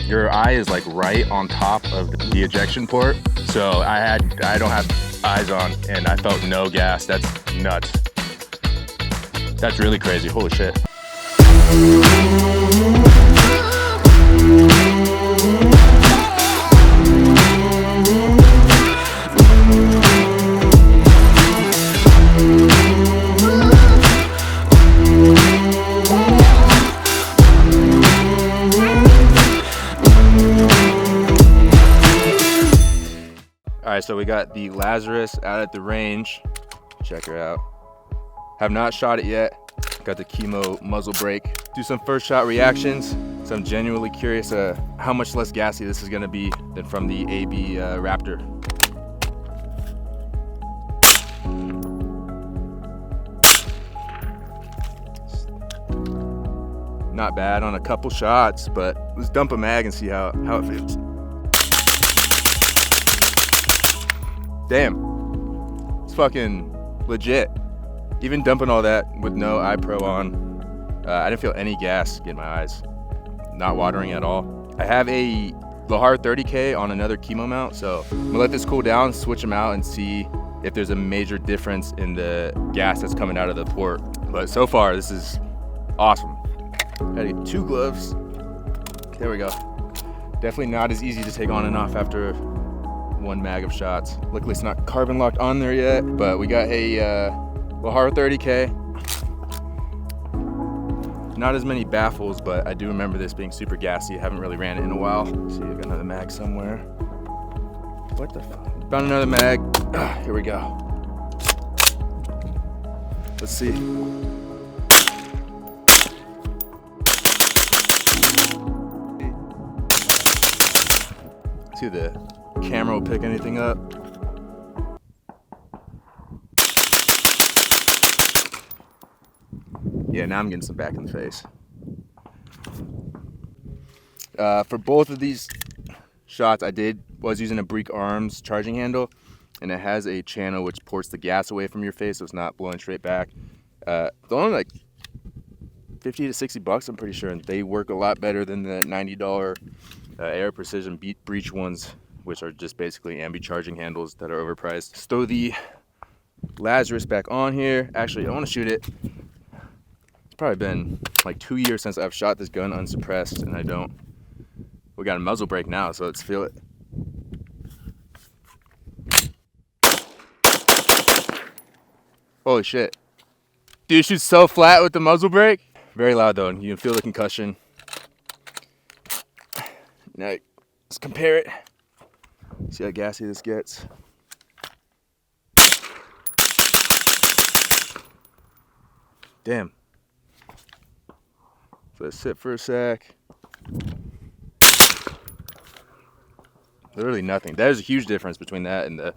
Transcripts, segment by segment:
your eye is like right on top of the ejection port. So I don't have eyes on and I felt no gas. That's nuts. That's really crazy, holy shit. All right, so we got the Lazarus out at the range. Check her out. Have not shot it yet. Got the chemo muzzle brake. Do some first shot reactions. So I'm genuinely curious how much less gassy this is gonna be than from the AB Raptor. Not bad on a couple shots, but let's dump a mag and see how it feels. Damn, it's fucking legit. Even dumping all that with no iPro on, I didn't feel any gas in my eyes. Not watering at all. I have a Lahar 30K on another chemo mount, so I'm gonna let this cool down, switch them out and see if there's a major difference in the gas that's coming out of the port. But so far, this is awesome. Gotta get 2 gloves. There we go. Definitely not as easy to take on and off after 1 mag of shots. Luckily it's not carbon locked on there yet, but we got a Lahar 30K. Not as many baffles, but I do remember this being super gassy. I haven't really ran it in a while. Let's see, I got another mag somewhere. What the fuck? Found another mag. Here we go. Let's see. See if the camera will pick anything up. Yeah, now I'm getting some back in the face. For both of these shots, I was using a Break Arms charging handle, and it has a channel which ports the gas away from your face, so it's not blowing straight back. They're only like 50 to 60 bucks, I'm pretty sure, and they work a lot better than the $90 Air Precision Breach ones, which are just basically ambi charging handles that are overpriced. Let's throw the Lazarus back on here. Actually, I want to shoot it. It's probably been like 2 years since I've shot this gun unsuppressed, and I don't. We got a muzzle brake now, so let's feel it. Holy shit. Dude, it shoots so flat with the muzzle brake. Very loud though, and you can feel the concussion. Now, let's compare it. See how gassy this gets. Damn. So let's sit for a sec. Literally nothing. There's a huge difference between that and the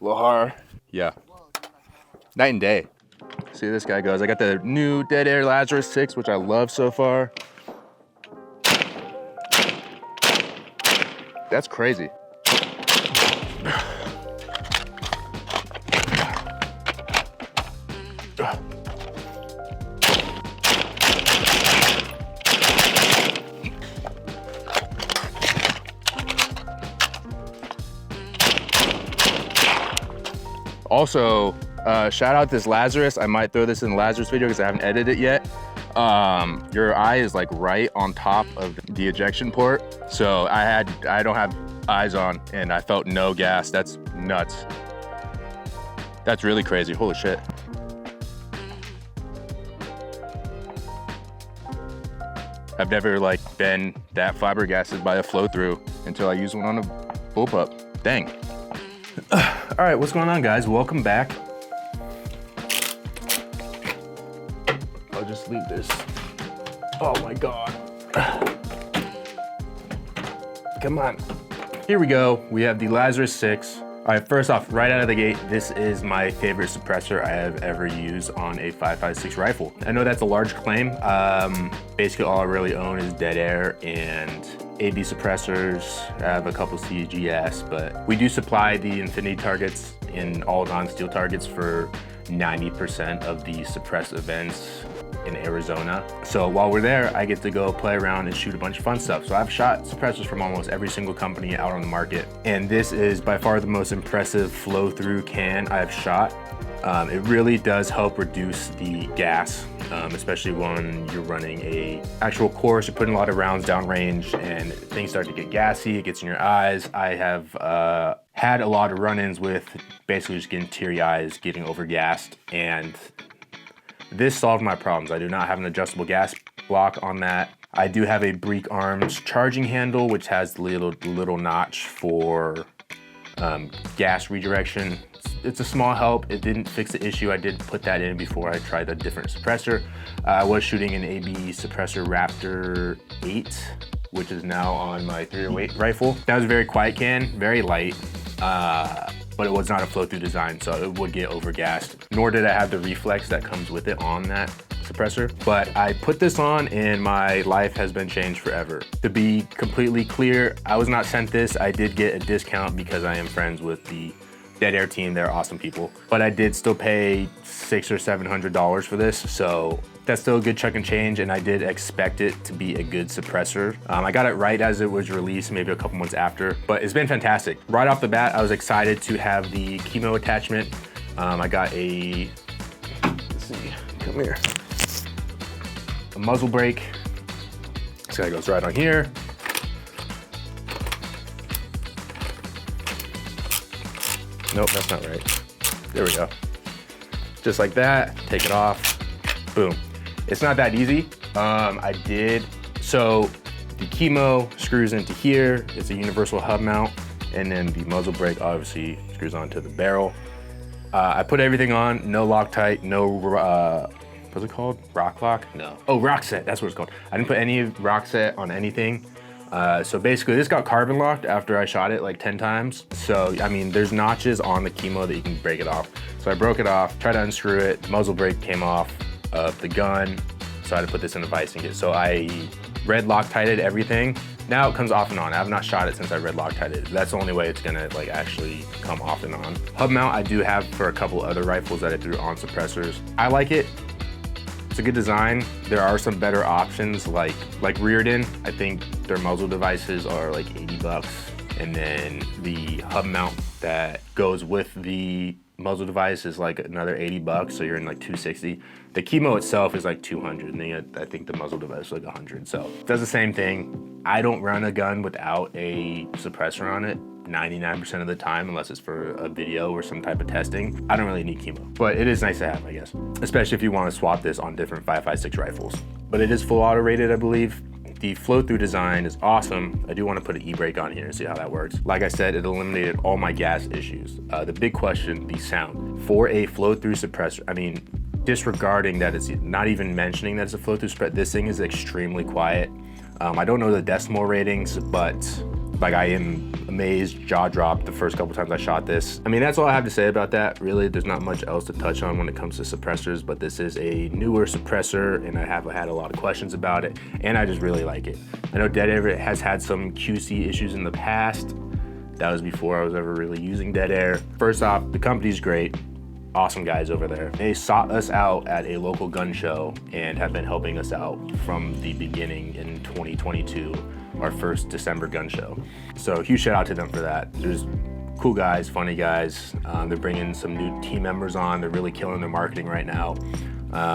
Lahar. Yeah. Night and day. See how this guy goes. I got the new Dead Air Lazarus 6, which I love so far. That's crazy. Also, shout out this Lazarus. I might throw this in the Lazarus video because I haven't edited it yet. Your eye is like right on top of the ejection port. So I don't have eyes on and I felt no gas. That's nuts. That's really crazy, holy shit. I've never like been that flabbergasted by a flow through until I used one on a bullpup. Dang. All right, what's going on, guys? Welcome back. I'll just leave this. Oh my God. Come on. Here we go. We have the Lazarus 6. All right, first off, right out of the gate, this is my favorite suppressor I have ever used on a 5.56 rifle. I know that's a large claim. Basically all I really own is Dead Air and AB suppressors. I have a couple CGS, but we do supply the infinity targets in all non-steel targets for 90% of the suppressed events in Arizona. So while we're there, I get to go play around and shoot a bunch of fun stuff. So I've shot suppressors from almost every single company out on the market. And this is by far the most impressive flow through can I've shot. It really does help reduce the gas, especially when you're running a actual course, you're putting a lot of rounds downrange and things start to get gassy, it gets in your eyes. I have had a lot of run-ins with basically just getting teary eyes, getting overgassed, and this solved my problems. I do not have an adjustable gas block on that. I do have a Break Arms charging handle, which has the little notch for gas redirection. It's a small help. It didn't fix the issue. I did put that in before I tried a different suppressor. I was shooting an AB Suppressor Raptor 8, which is now on my 308 rifle. That was a very quiet can, very light, but it was not a flow-through design, so it would get overgassed. Nor did I have the reflex that comes with it on that suppressor. But I put this on and my life has been changed forever. To be completely clear, I was not sent this. I did get a discount because I am friends with the Dead Air team. They're awesome people. But I did still pay $600 or $700 for this, so that's still a good chunk and change, and I did expect it to be a good suppressor. I got it right as it was released, maybe a couple months after, but it's been fantastic. Right off the bat, I was excited to have the chemo attachment. I got a, let's see, come here, a muzzle brake. This guy goes right on here. Nope, that's not right. There we go. Just like that, take it off, boom. It's not that easy. So the chemo screws into here. It's a universal hub mount, and then the muzzle brake obviously screws onto the barrel. I put everything on, no Loctite, no, what's it called? Rock lock? No. Oh, rock set, that's what it's called. I didn't put any rock set on anything. So basically this got carbon locked after I shot it like 10 times. So, I mean, there's notches on the chemo that you can break it off. So I broke it off, tried to unscrew it, muzzle brake came off of the gun. So I had to put this in the vice and get, so I red Loctited everything. Now it comes off and on. I have not shot it since I red Loctited it. That's the only way it's gonna like actually come off and on. Hub mount I do have for a couple other rifles that I threw on suppressors. I like it. It's a good design. There are some better options like Rearden. I think their muzzle devices are like 80 bucks. And then the hub mount that goes with the muzzle device is like another 80 bucks. So you're in like 260. The chemo itself is like 200. And then I think the muzzle device is like 100. So it does the same thing. I don't run a gun without a suppressor on it 99% of the time, unless it's for a video or some type of testing. I don't really need chemo, but it is nice to have, I guess, especially if you want to swap this on different 5.56 rifles. But it is full auto rated, I believe. The flow-through design is awesome. I do want to put an e-brake on here and see how that works. Like I said, it eliminated all my gas issues. The big question, the sound. For a flow-through suppressor, I mean, disregarding that it's not even mentioning that it's a flow-through suppressor, this thing is extremely quiet. I don't know the decimal ratings, but like I am amazed, jaw dropped the first couple times I shot this. I mean, that's all I have to say about that. Really, there's not much else to touch on when it comes to suppressors, but this is a newer suppressor and I have had a lot of questions about it, and I just really like it. I know Dead Air has had some QC issues in the past. That was before I was ever really using Dead Air. First off, the company's great. Awesome guys over there. They sought us out at a local gun show and have been helping us out from the beginning in 2022, our first December gun show. So huge shout out to them for that. There's cool guys, funny guys. They're bringing some new team members on. They're really killing their marketing right now.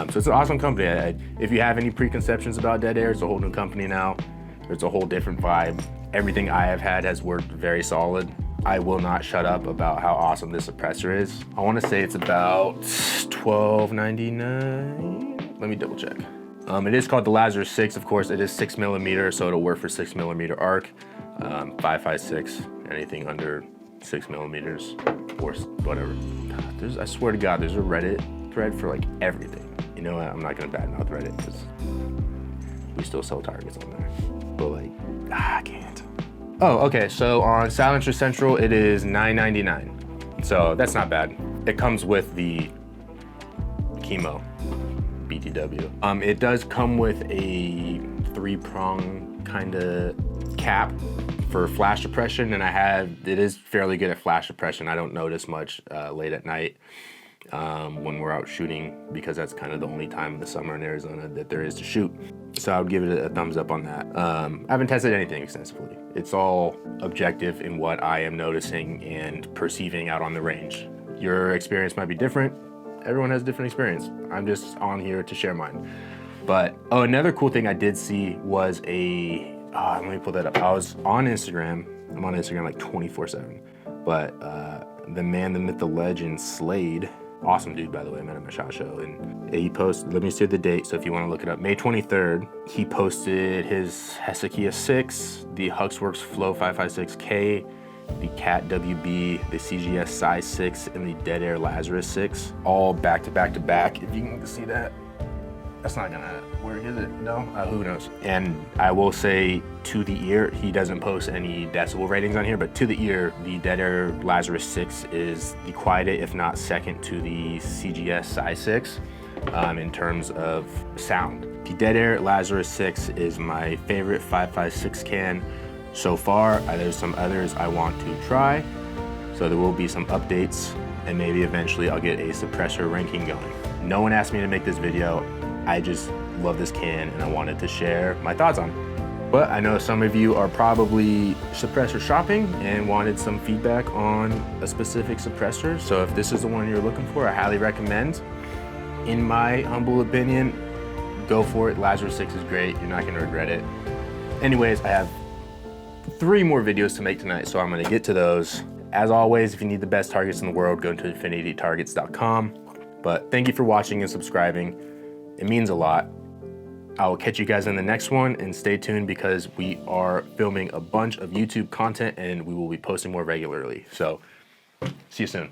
So it's an awesome company. If you have any preconceptions about Dead Air, it's a whole new company now. It's a whole different vibe. Everything I have had has worked very solid. I will not shut up about how awesome this suppressor is. I want to say it's about $12.99. Let me double check. It is called the Lazarus 6, of course. It is 6mm, so it'll work for 6mm arc. 5.56, anything under 6mm or whatever. I swear to God, there's a Reddit thread for like everything. You know what? I'm not gonna badmouth Reddit because we still sell targets on there. But like, I can't. Oh, okay, so on Silencer Central, it is $9.99. So that's not bad. It comes with the chemo, BTW. It does come with a 3-prong kind of cap for flash suppression, and it is fairly good at flash suppression. I don't notice much late at night. when we're out shooting, because that's kind of the only time in the summer in Arizona that there is to shoot. So I would give it a thumbs up on that. I haven't tested anything extensively. It's all objective in what I am noticing and perceiving out on the range. Your experience might be different. Everyone has a different experience. I'm just on here to share mine. But, oh, another cool thing I did see was let me pull that up. I was on Instagram. I'm on Instagram like 24/7. But the man, the myth, the legend, Slade, awesome dude, by the way, I met him at SHOT Show, and he posted, let me see the date, so if you want to look it up, May 23rd, he posted his Hezekiah 6, the Huxworks Flow 556K, the Cat WB, the CGS Size 6, and the Dead Air Lazarus 6, all back to back to back. If you can see that, that's not gonna, where is it? No, who knows? And I will say, to the ear, he doesn't post any decibel ratings on here, but to the ear, the Dead Air Lazarus 6 is the quietest, if not second to the CGS Size 6 in terms of sound. The Dead Air Lazarus 6 is my favorite 556 can so far. There's some others I want to try, so there will be some updates, and maybe eventually I'll get a suppressor ranking going. No one asked me to make this video. I just love this can and I wanted to share my thoughts on it. But I know some of you are probably suppressor shopping and wanted some feedback on a specific suppressor. So if this is the one you're looking for, I highly recommend. In my humble opinion, go for it. Lazarus 6 is great. You're not gonna regret it. Anyways, I have 3 more videos to make tonight, so I'm gonna get to those. As always, if you need the best targets in the world, go to infinitytargets.com. But thank you for watching and subscribing. It means a lot. I will catch you guys in the next one, and stay tuned because we are filming a bunch of YouTube content and we will be posting more regularly. So see you soon.